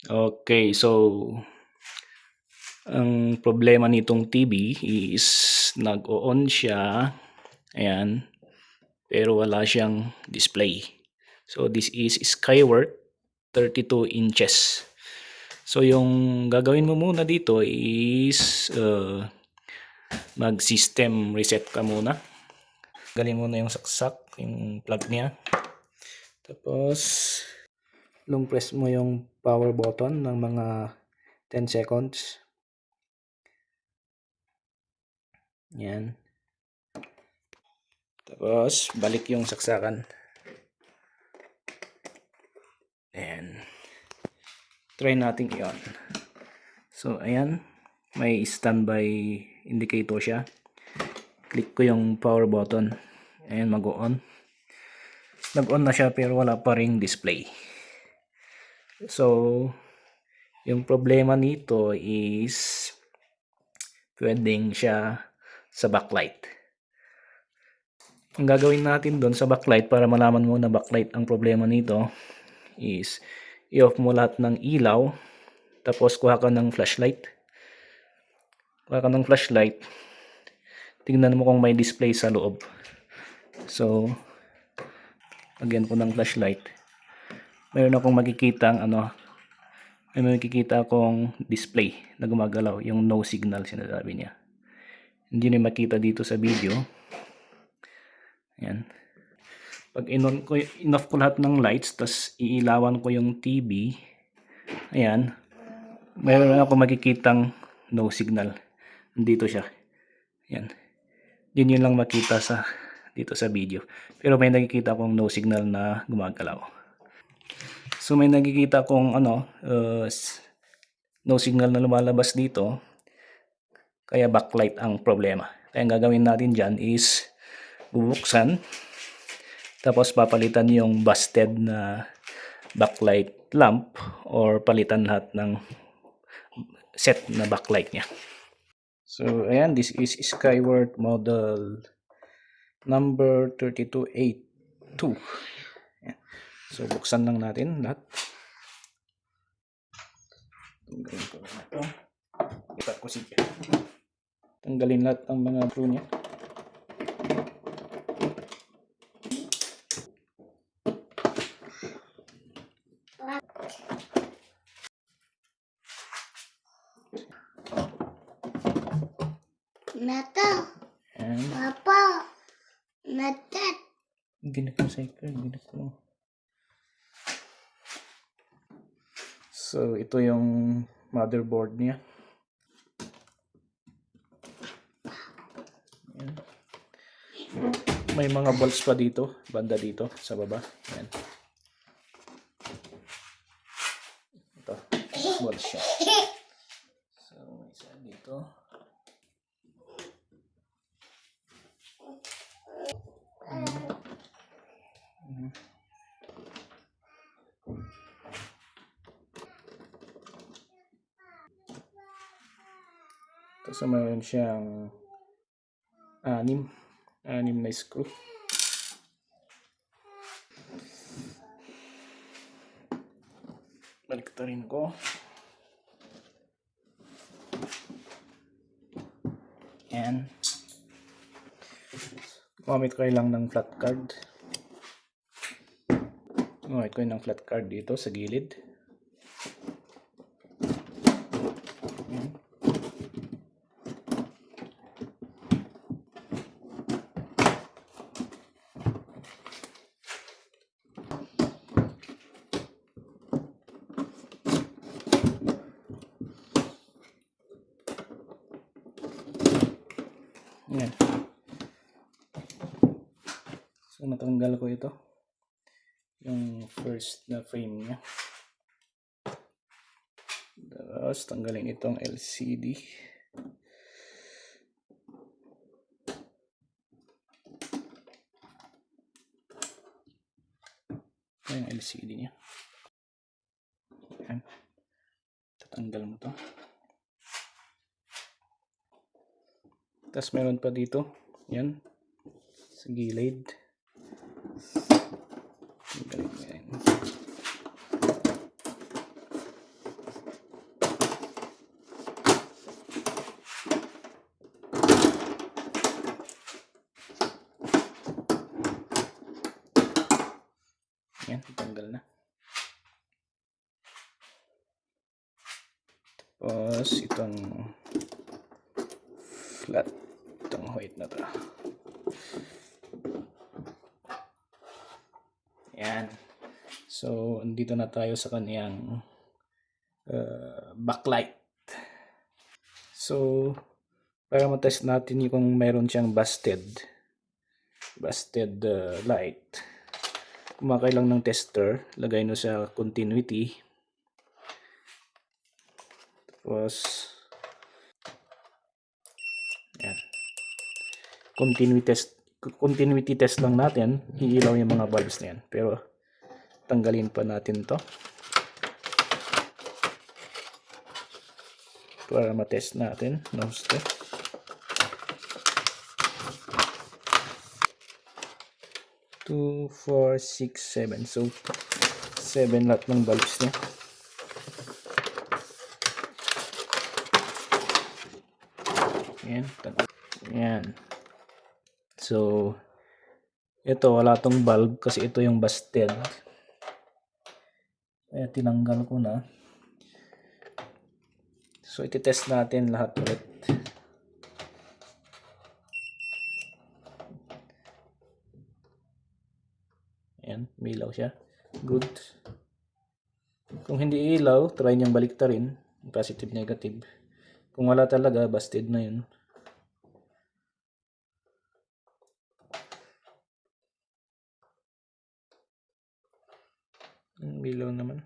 Okay, so ang problema nitong TV is nag-o-on siya, ayan, pero wala siyang display. So this is Skyworth 32 inches. So yung gagawin mo muna dito is mag-system reset ka muna. Galin mo na yung saksak, yung plug niya. Tapos long press mo yung power button ng mga 10 seconds. Yan. Tapos balik yung saksakan. Ayan. Try natin iyon. So ayan, may standby indicator siya. Click ko yung power button. Ayan, mag-on. Nag-on na siya pero wala pa ring display. So yung problema nito is pwedeng siya sa backlight. Ang gagawin natin doon sa backlight para malaman mo na backlight ang problema nito is i-off mo lahat ng ilaw, tapos kuha ka ng flashlight. Tingnan mo kung may display sa loob. So lagyan ko ng flashlight. Mayroon akong makikita akong display na gumagalaw, yung no signal sinasabi niya. Hindi niyo makita dito sa video. Ayan. Pag in-off ko lahat ng lights, tas iilawan ko yung TV, ayan, mayroon ako makikitang no signal. Dito siya. Ayan. Yun lang makita dito sa video. Pero may nakikita akong no signal na gumagalaw. So may nakikita akong no signal na lumalabas dito. Kaya backlight ang problema. Kaya ang gagawin natin dyan is bubuksan. Tapos papalitan yung busted na backlight lamp or palitan lahat ng set na backlight niya. So ayan, this is Skyworth model number 3282. Ayan. So buksan lang natin lahat. Tanggalin ko na ito. Ipat ko siya. Tanggalin lahat ang mga screw niya. Nata. Papa. Natat. Ginak mo. So ito yung motherboard niya. Ayan. May mga bolts pa dito, banda dito sa baba. Ayan. Ito, bolts siya. So may isa dito. Tapos mayroon siyang anim na screw. Baliktarin ko. Ayan. Gumamit ko lang ng flat card. Gumamit ko ng flat card dito sa gilid. Ayan. So natanggal ko ito. Yung first na frame niya. Tapos tanggalin itong LCD. Yung LCD niya. Ayan. Tatanggal mo to. Tapos meron pa dito. Yan. Sa gilid. Tanggalin mo yan. Tapos itong flat, itong white na to. Yan. So, andito na tayo sa kaniyang backlight. So, para matest natin yung kung meron siyang busted light, kumakay lang ng tester, lagay nyo sa continuity, tapos yan, continuity test lang natin, hiilaw yung mga bulbs na yan. Pero tanggalin pa natin to para matest natin. No step. 2, 4, 6, 7. So 7 lahat ng bulbs niya. Yan. Yan. So ito, wala tong bulb kasi ito yung busted. Kaya tinanggal ko na. So iti-test natin lahat ulit. Ayan, umilaw siya. Good. Kung hindi ilaw, try niyang baliktarin. Positive, negative. Kung wala talaga, busted na yun. Umilaw naman.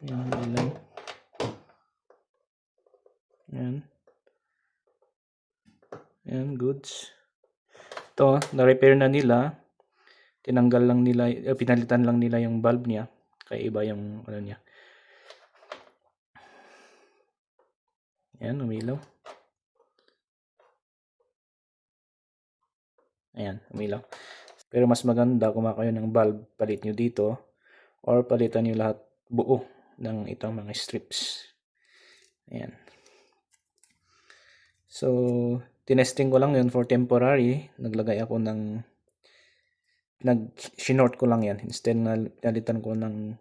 Yan, ilaw. Yan. Yan, goods. Ito, na-repair na nila. Tinanggal lang nila, pinalitan lang nila yung bulb niya. Kaya iba yung ano niya. Yan, umilaw. Ayan, umilaw. Pero mas maganda kung kayo ng bulb, palit nyo dito. Or palitan nyo lahat buo ng itong mga strips. Ayan. So, tinesting ko lang yun for temporary. Naglagay ako ng sinort ko lang yan. Instead na pinalitan ko ng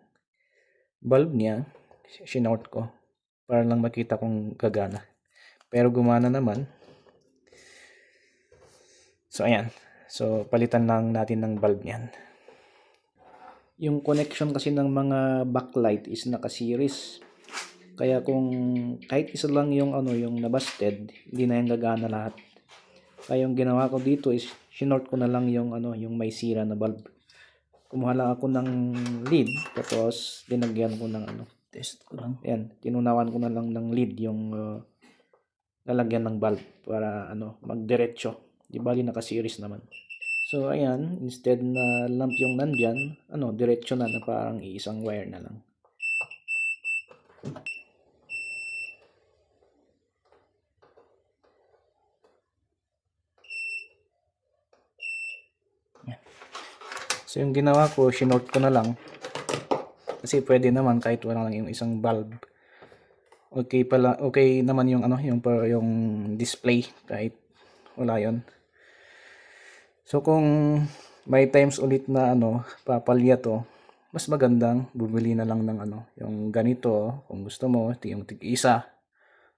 bulb niya, sinort ko para lang makita kung gagana. Pero gumana naman. So, ayan. So, palitan lang natin ng bulb niyan. Yung connection kasi ng mga backlight is naka-series. Kaya kung kahit isa lang yung yung nabusted, hindi na yung gagana lahat. Kaya yung ginawa ko dito is sinort ko na lang yung yung may sira na bulb. Kumuha lang ako ng lead, tapos dinagyan ko ng test ko lang. Ayan, tinunawan ko na lang ng lead yung lalagyan ng bulb para magdiretso. Di bali naka-series naman. So ayan, instead na lamp yung nandyan, diretso na parang iisang wire na lang. So yung ginawa ko, sinort ko na lang. Kasi pwede naman kahit wala lang yung isang bulb. Okay naman yung yung display kahit wala yon. So kung may times ulit na papalya to, mas magandang bumili na lang ng yung ganito kung gusto mo, yung tig-isa,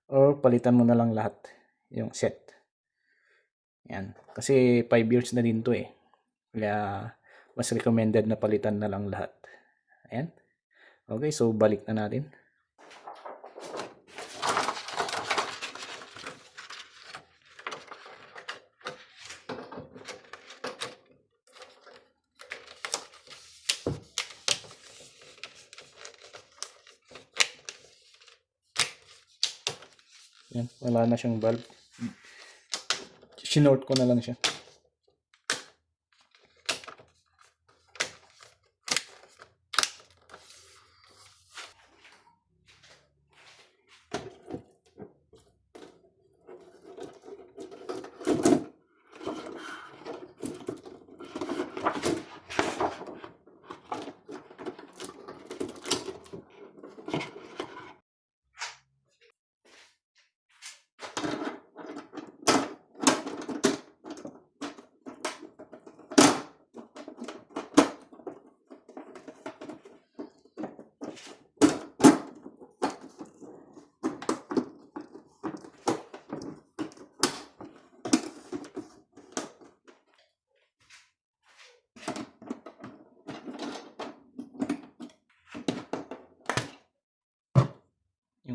or palitan mo na lang lahat yung set. Yan. Kasi 5 years na din to eh. Kaya mas recommended na palitan na lang lahat. Ayan. Okay, so balik na natin. Yan, wala na siyang bulb. Sinort ko na lang siya.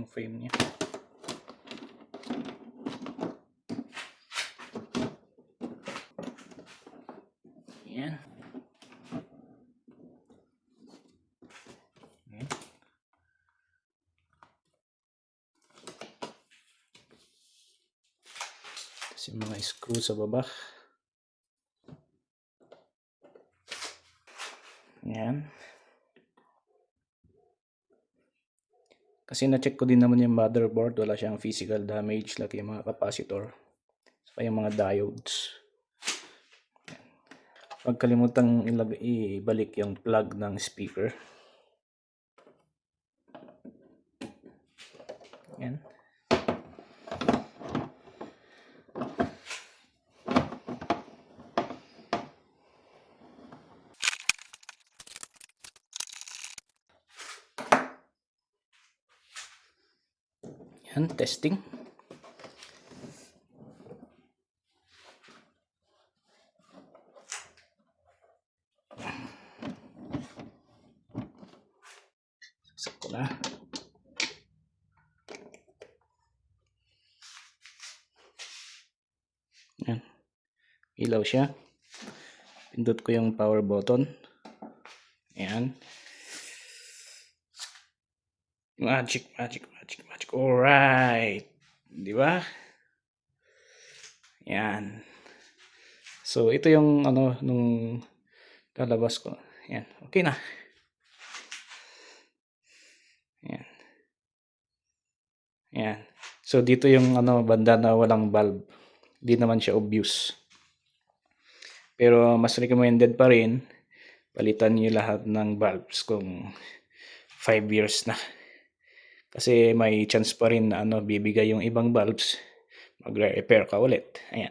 yung frame niya. Yan. Yan. Tapos yung mga screw sa baba. Yan. Kasi na-check ko din naman yung motherboard, wala siyang physical damage, like yung mga capacitor, saka yung mga diodes. Huwag kalimutang ibalik yung plug ng speaker. Yan. Yan, testing. Sakto na. Yan. Ilaw siya. Pindot ko yung power button. Ayan. Magic. Alright. Di ba? Yan. So, ito yung nung lalabas ko. Yan. Okay na. Yan. Yan. So, dito yung banda na walang bulb. Di naman siya obvious. Pero, mas recommended pa rin palitan niyo lahat ng bulbs kung 5 years na. Kasi may chance pa rin na bibigay yung ibang bulbs, magre-repair ka ulit. Ayan.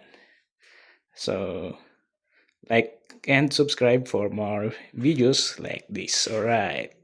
So, like and subscribe for more videos like this. Alright.